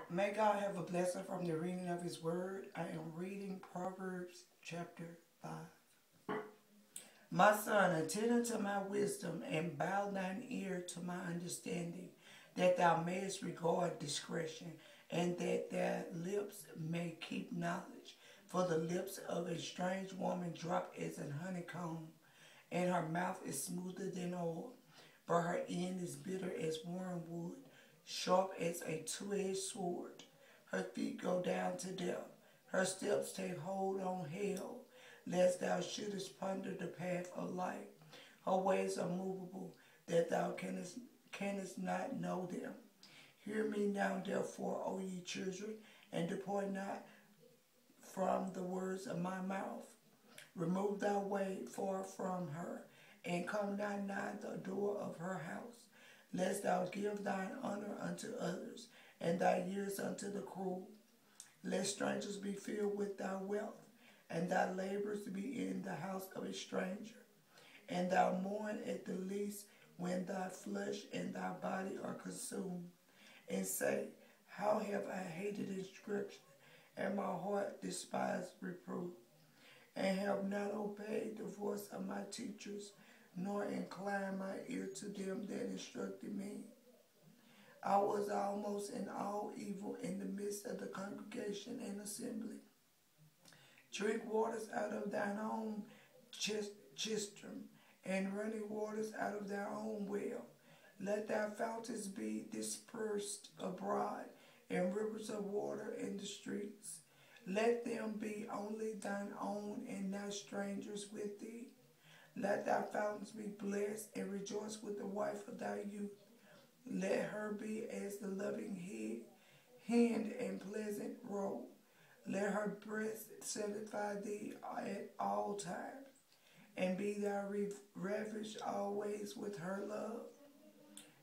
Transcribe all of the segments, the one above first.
May God have a blessing from the reading of His Word. I am reading Proverbs chapter 5. My son, attend unto my wisdom, and bow thine ear to my understanding, that thou mayest regard discretion, and that thy lips may keep knowledge. For the lips of a strange woman drop as an honeycomb, and her mouth is smoother than oil, but her end is bitter as wormwood, sharp as a two-edged sword. Her feet go down to death. Her steps take hold on hell, lest thou shouldest ponder the path of life. Her ways are movable, that thou canst not know them. Hear me now, therefore, O ye children, and depart not from the words of my mouth. Remove thy way far from her, and come not nigh the door of her house, lest thou give thine honor unto others, and thy years unto the cruel. Lest strangers be filled with thy wealth, and thy labors be in the house of a stranger. And thou mourn at the least when thy flesh and thy body are consumed, and say, how have I hated instruction, and my heart despised reproof, and have not obeyed the voice of my teachers, nor inclined my ear to them that instructed me. I was almost in all evil in the midst of the congregation and assembly. Drink waters out of thine own cistern, and running waters out of thy own well. Let thy fountains be dispersed abroad, and rivers of water in the streets. Let them be only thine own, and not strangers with thee. Let thy fountains be blessed, and rejoice with the wife of thy youth. Let her be as the loving hand and pleasant robe. Let her breast satisfy thee at all times, and be thou ravished always with her love.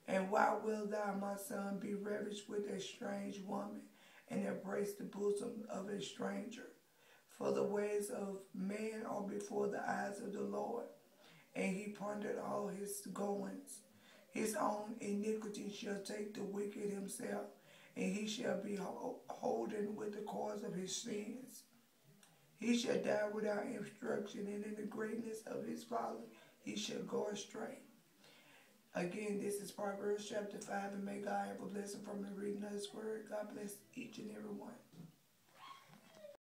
And why wilt thou, my son, be ravished with a strange woman, and embrace the bosom of a stranger? For the ways of man are before the eyes of the Lord, and he pondered all his goings. His own iniquity shall take the wicked himself, and he shall be holden with the cause of his sins. He shall die without instruction, and in the greatness of his folly he shall go astray. Again, this is Proverbs chapter 5, and may God have a blessing from the reading of His Word. God bless each and every one.